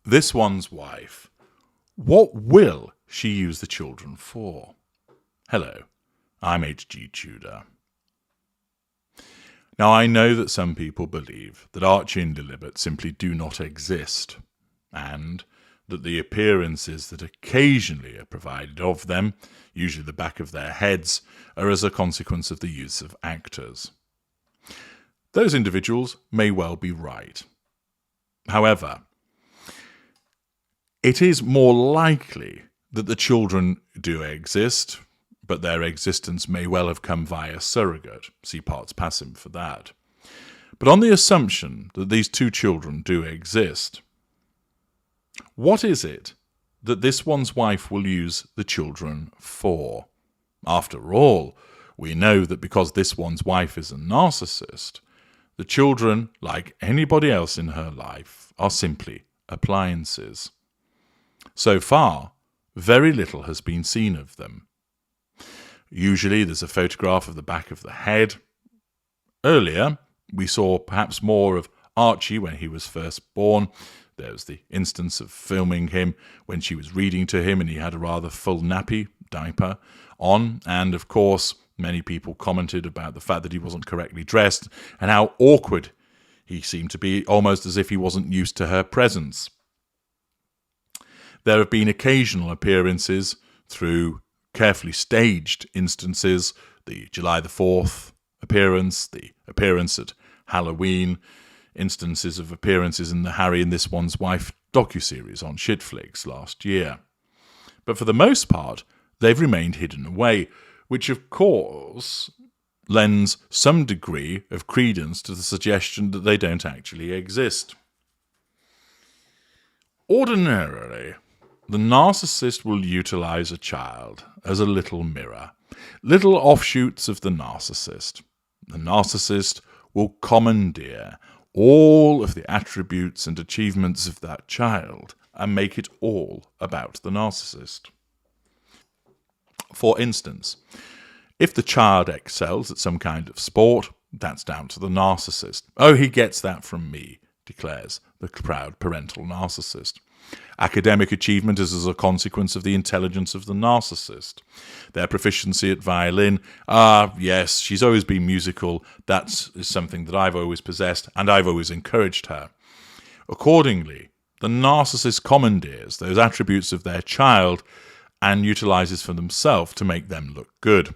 This one's wife. What will she use the children for? Hello, I'm H.G. Tudor. Now, I know that some people believe that Archie and Lilibet simply do not exist, and that the appearances that occasionally are provided of them, usually the back of their heads, are as a consequence of the use of actors. Those individuals may well be right. However, it is more likely that the children do exist, but their existence may well have come via surrogate. See parts passim for that. But on the assumption that these two children do exist, what is it that this one's wife will use the children for? After all, we know that because this one's wife is a narcissist, the children, like anybody else in her life, are simply appliances. So far, very little has been seen of them. Usually there's a photograph of the back of the head. Earlier, we saw perhaps more of Archie when he was first born. There was the instance of filming him when she was reading to him and he had a rather full nappy diaper on. And of course, many people commented about the fact that he wasn't correctly dressed and how awkward he seemed to be, almost as if he wasn't used to her presence. There have been occasional appearances through carefully staged instances, the July the 4th appearance, the appearance at Halloween, instances of appearances in the Harry and This One's Wife docuseries on Shitflix last year. But for the most part, they've remained hidden away, which of course lends some degree of credence to the suggestion that they don't actually exist. Ordinarily, the narcissist will utilize a child as a little mirror, little offshoots of the narcissist. The narcissist will commandeer all of the attributes and achievements of that child and make it all about the narcissist. For instance, if the child excels at some kind of sport, that's down to the narcissist. Oh, he gets that from me, declares the proud parental narcissist. Academic achievement is as a consequence of the intelligence of the narcissist. Their proficiency at violin, yes, she's always been musical, that is something that I've always possessed, and I've always encouraged her. Accordingly, the narcissist commandeers those attributes of their child and utilizes for themselves to make them look good.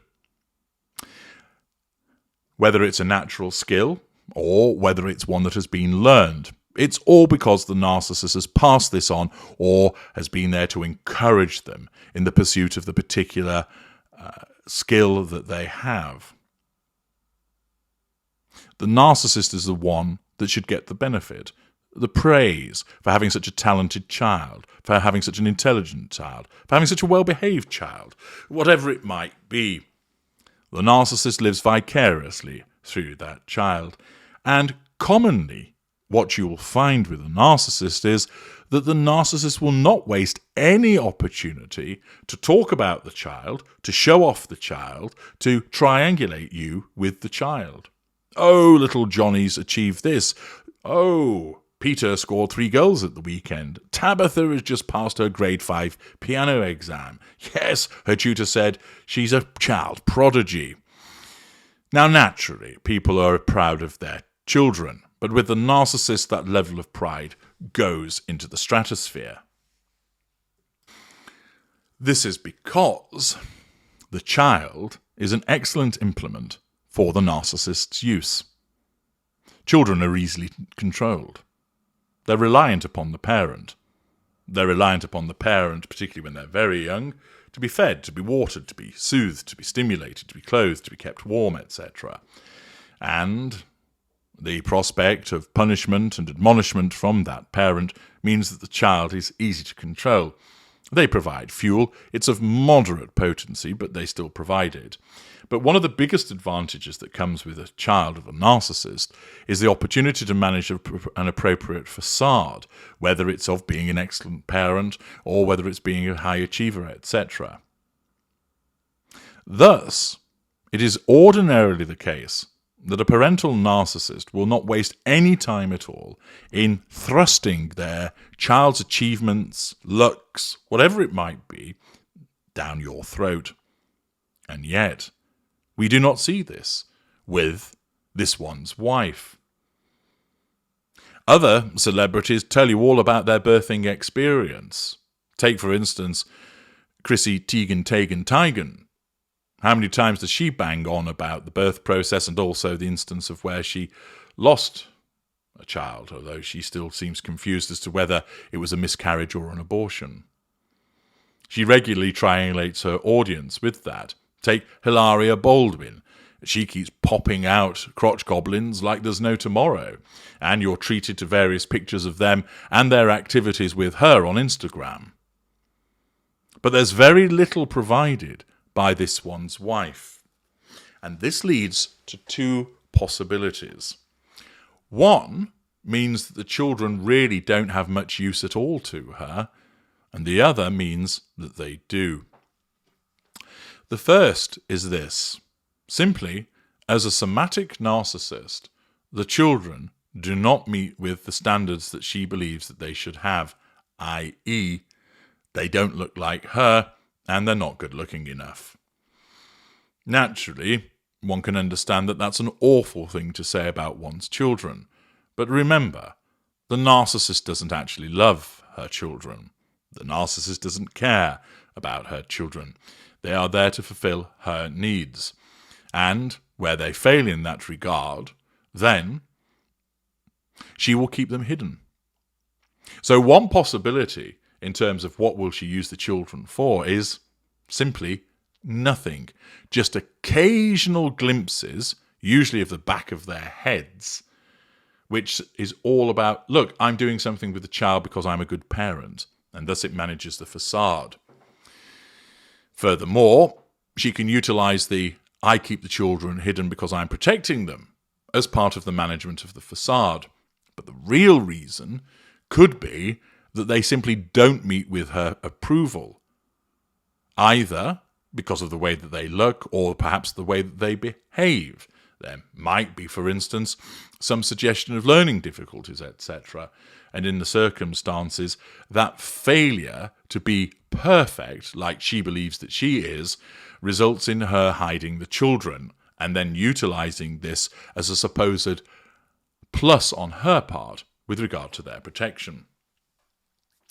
Whether it's a natural skill or whether it's one that has been learned, it's all because the narcissist has passed this on or has been there to encourage them in the pursuit of the particular skill that they have. The narcissist is the one that should get the benefit, the praise for having such a talented child, for having such an intelligent child, for having such a well-behaved child, whatever it might be. The narcissist lives vicariously through that child, and commonly what you will find with a narcissist is that the narcissist will not waste any opportunity to talk about the child, to show off the child, to triangulate you with the child. Oh, little Johnny's achieved this. Oh, Peter scored 3 goals at the weekend. Tabitha has just passed her grade 5 piano exam. Yes, her tutor said she's a child prodigy. Now, naturally, people are proud of their children, but with the narcissist, that level of pride goes into the stratosphere. This is because the child is an excellent implement for the narcissist's use. Children are easily controlled. They're reliant upon the parent. They're reliant upon the parent, particularly when they're very young, to be fed, to be watered, to be soothed, to be stimulated, to be clothed, to be kept warm, etc. And the prospect of punishment and admonishment from that parent means that the child is easy to control. They provide fuel. It's of moderate potency, but they still provide it. But one of the biggest advantages that comes with a child of a narcissist is the opportunity to manage an appropriate facade, whether it's of being an excellent parent or whether it's being a high achiever, etc. Thus, it is ordinarily the case that a parental narcissist will not waste any time at all in thrusting their child's achievements, looks, whatever it might be, down your throat. And yet, we do not see this with this one's wife. Other celebrities tell you all about their birthing experience. Take, for instance, Chrissy Teigen. How many times does she bang on about the birth process and also the instance of where she lost a child, although she still seems confused as to whether it was a miscarriage or an abortion. She regularly triangulates her audience with that. Take Hilaria Baldwin. She keeps popping out crotch goblins like there's no tomorrow, and you're treated to various pictures of them and their activities with her on Instagram. But there's very little provided by this one's wife. And this leads to two possibilities. One means that the children really don't have much use at all to her, and the other means that they do. The first is this. Simply, as a somatic narcissist, the children do not meet with the standards that she believes that they should have, i.e., they don't look like her and they're not good looking enough. Naturally, one can understand that that's an awful thing to say about one's children. But remember, the narcissist doesn't actually love her children. The narcissist doesn't care about her children. They are there to fulfill her needs. And where they fail in that regard, then she will keep them hidden. So one possibility in terms of what will she use the children for is simply nothing. Just occasional glimpses, usually of the back of their heads, which is all about, look, I'm doing something with the child because I'm a good parent, and thus it manages the facade. Furthermore, she can utilize the I keep the children hidden because I'm protecting them as part of the management of the facade. But the real reason could be that they simply don't meet with her approval, either because of the way that they look or perhaps the way that they behave. There might be, for instance, some suggestion of learning difficulties, etc. And in the circumstances, that failure to be perfect, like she believes that she is, results in her hiding the children and then utilizing this as a supposed plus on her part with regard to their protection.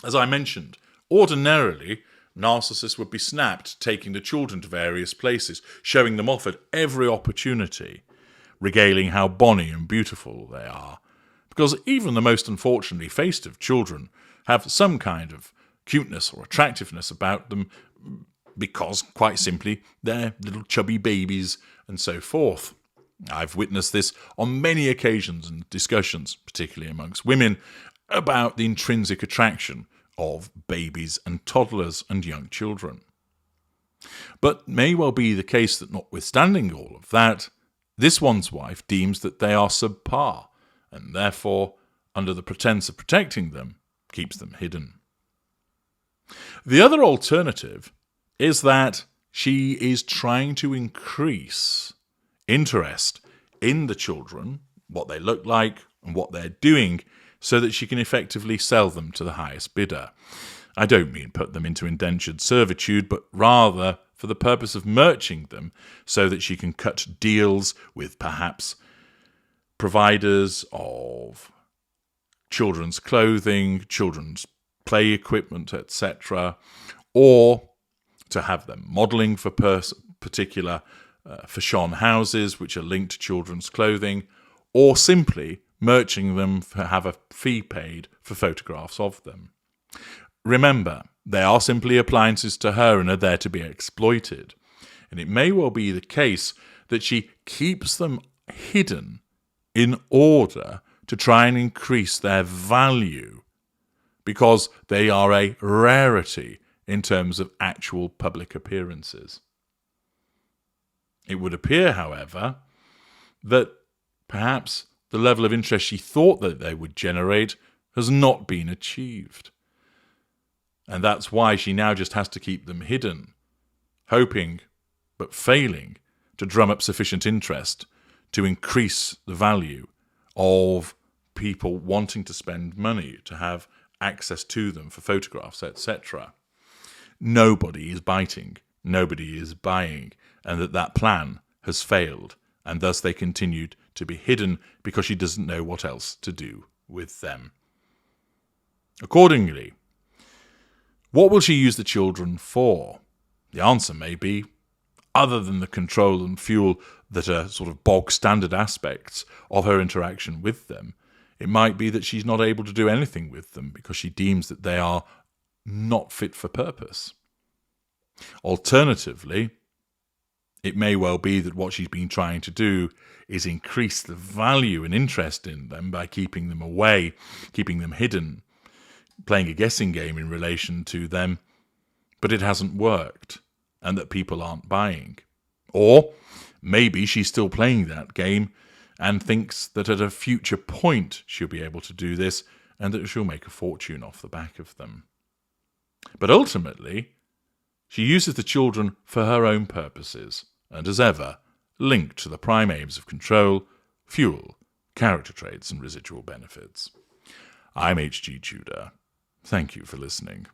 As I mentioned, ordinarily, narcissists would be snapped taking the children to various places, showing them off at every opportunity, regaling how bonny and beautiful they are. Because even the most unfortunately faced of children have some kind of cuteness or attractiveness about them because, quite simply, they're little chubby babies and so forth. I've witnessed this on many occasions and discussions, particularly amongst women, about the intrinsic attraction of babies and toddlers and young children. But it may well be the case that notwithstanding all of that, this one's wife deems that they are subpar, and therefore, under the pretense of protecting them, keeps them hidden. The other alternative is that she is trying to increase interest in the children, what they look like and what they're doing, so that she can effectively sell them to the highest bidder. I don't mean put them into indentured servitude, but rather for the purpose of merching them so that she can cut deals with perhaps providers of children's clothing, children's play equipment, etc., or to have them modelling for particular fashion houses which are linked to children's clothing, or simply merching them to have a fee paid for photographs of them. Remember, they are simply appliances to her and are there to be exploited. And it may well be the case that she keeps them hidden in order to try and increase their value, because they are a rarity in terms of actual public appearances. It would appear, however, that perhaps the level of interest she thought that they would generate has not been achieved. And that's why she now just has to keep them hidden, hoping, but failing, to drum up sufficient interest to increase the value of people wanting to spend money to have access to them for photographs, etc. Nobody is biting, nobody is buying, and that plan has failed, and thus they continued to be hidden because she doesn't know what else to do with them. Accordingly, what will she use the children for? The answer may be, other than the control and fuel that are sort of bog standard aspects of her interaction with them, it might be that she's not able to do anything with them because she deems that they are not fit for purpose. Alternatively, it may well be that what she's been trying to do is increase the value and interest in them by keeping them away, keeping them hidden, playing a guessing game in relation to them, but it hasn't worked, and that people aren't buying. Or maybe she's still playing that game and thinks that at a future point she'll be able to do this and that she'll make a fortune off the back of them. But ultimately, she uses the children for her own purposes, and as ever, linked to the prime aims of control, fuel, character traits, and residual benefits. I'm H.G. Tudor. Thank you for listening.